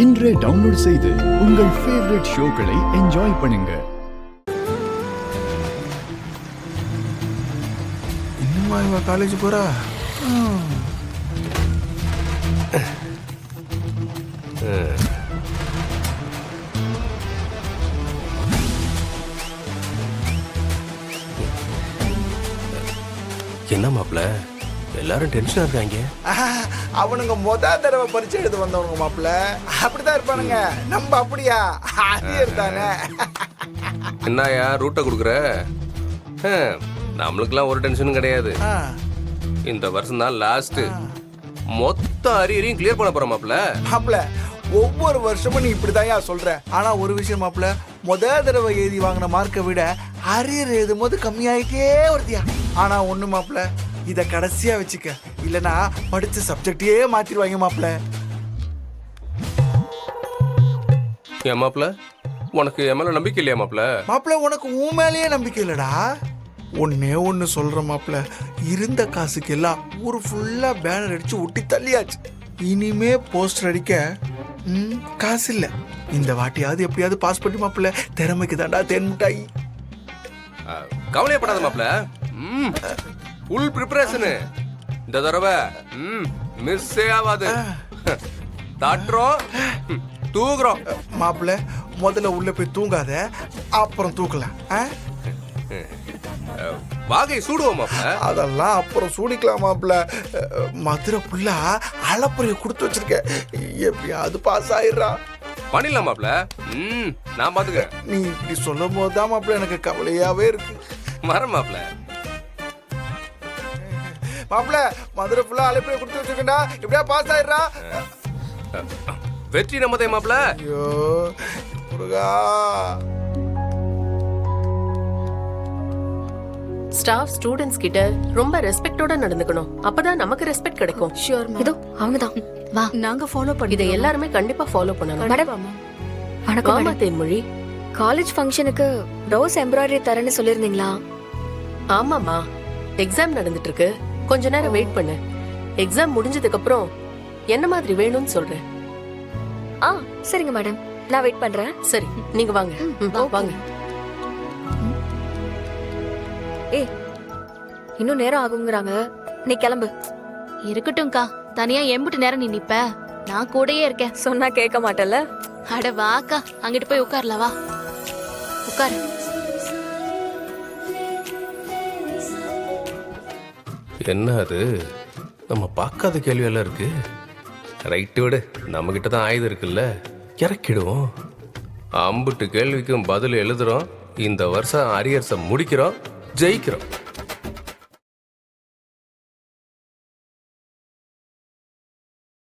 இன்றே டவுன்லோட் செய்து உங்கள் ஃபேவரட் ஷோக்களை என்ஜாய் பண்ணுங்க. இன்னுமா இவ காலேஜ் போறா? என்ன மாப்பிள்ள எல்லாரும் டென்ஷனா இருக்காங்க? அவனுங்க தடவை பரிச்சை எழுத வந்தவனுங்க மாப்பிள்ள அப்படிதான் இருப்பானுங்க. நம்ம அப்படியா? அரியர் தானே. என்னயா ரூட்டை கொடுக்குற? நம்மளுக்கெல்லாம் ஒரு டென்ஷனும் கிடையாது. இந்த வருஷம் தான் லாஸ்ட். மொத்த அரியரையும் கிளியர் பண்ண போற மாப்பிள்ள. மாப்பிள்ள ஒவ்வொரு வருஷமும் நீ இப்படிதான் சொல்ற. ஆனா ஒரு விஷயம் மாப்பிள்ள, தடவை எழுதி வாங்கின மார்க்கை விட அரியர் எழுதும் போது கம்மியாயிட்டே வருதியா. ஆனா ஒண்ணு மாப்பிள்ள, இத கடைசியா வச்சுக்க, இல்லனா படிச்ச சப்ஜெக்டையே மாத்திடுவாங்க மாப்பிள்ள. ஏன் மாப்பிள்ள, உனக்கு என் மேல நம்பிக்கை இல்லையா மாப்பிள்ள? மாப்பிள்ள உனக்கு உன் மேலேயே நம்பிக்கை இல்லடா. ஒன்னே ஒன்னு சொல்ற மாப்பிள்ள, இருந்த காசுக்கு எல்லாம் ஊரு ஃபுல்லா பேனர் அடிச்சு ஒட்டி தள்ளியாச்சு. இனிமே போஸ்டர் அடிக்க காசு இல்ல. இந்த வாட்டியாவது எப்படியாவது பாஸ் பண்ணி மாப்பிள்ள, திறமைக்கு தாண்டா தேன் மிட்டாய். கவலையப்படாத மாப்பிள்ள, ஃபுல் ப்ரிப்பரேஷன். இந்த தடவை மிஸ்ஸே ஆகாது. தாட்டுறோம், தூக்குறோம். மாப்பிள்ள முதல்ல உள்ள போய் தூங்காத, அப்புறம் தூக்கலாம். வாகை சூடுவோம் மாப்பிள்ள. அதெல்லாம் அப்புறம் சூடிக்கலாம் மாப்பிள்ள. மதுரை புள்ளா அளப்புறைய கொடுத்து வச்சிருக்க, எப்படியாவது பாஸ் ஆயிடுறா. பண்ணிடலாம் மாப்பிள்ள, நான் பாத்துக்கிறேன். நீ இப்படி சொல்லும் போதுதான் மாப்பிள்ள எனக்கு கவலையாவே இருக்கு. வர மாப்பிள்ள. மாப்பிள்ள மதுரை புள்ளா அழைப்புறைய கொடுத்து வச்சிருக்கா, எப்படியா பாஸ் ஆயிடுறா. வெற்றி நம்மதே மாப்பிள்ள. ஐயோ முருகா. ஸ்டாஃப் ஸ்டூடண்ட்ஸ் கிட்ட ரொம்ப ரெஸ்பெக்டோட நடந்துக்கணும். அப்பதான் நமக்கு ரெஸ்பெக்ட் கிடைக்கும். ஷூர். இதோ அவங்கதான். வா, நாங்க ஃபாலோ பண்ணி இதை எல்லாருமே கண்டிப்பா ஃபாலோ பண்ணணும். மேடம் வணக்கம். ஆமா தேன்மொழி, காலேஜ் ஃபங்க்ஷனுக்கு ரோஸ் எம்ப்ராய்டரி தரேன்னு சொல்லிருந்தீங்களா? ஆமாமா, எக்ஸாம் நடந்துட்டு இருக்கு. கொஞ்ச நேரம் வெயிட் பண்ணு. எக்ஸாம் முடிஞ்சதுக்கு அப்புறம் என்ன மாதிரி வேணும்னு சொல்றேன். சரிங்க மேடம், நான் வெயிட் பண்றேன். சரி, நீங்க வாங்க. வாங்க. ஏய், இன்னும் நேரம் ஆகுங்கிறாங்க, நீ கிளம்பு. இருக்கட்டும்க்கா, தனியா எம்புட்டு நேரம் நீ நிப்ப? நான் கூடயே இருக்கேன். சொன்னா கேட்க மாட்டல. அட வாக்கா, அங்கிட்டு போய் உட்கார்ல. வா உட்காரு. என்ன அது, நம்ம பார்க்காத கேள்வி எல்லாம் இருக்கு. ரைட்டு விடு, நம்ம கிட்ட தான் ஆயுதம் இருக்குல்ல, இறக்கிடுவோம். அம்புட்டு கேள்விக்கும் பதில் எழுதுறோம். இந்த வருஷம் அரியர்ஸை முடிக்கிறோம், ஜெயிக்கிறோம்.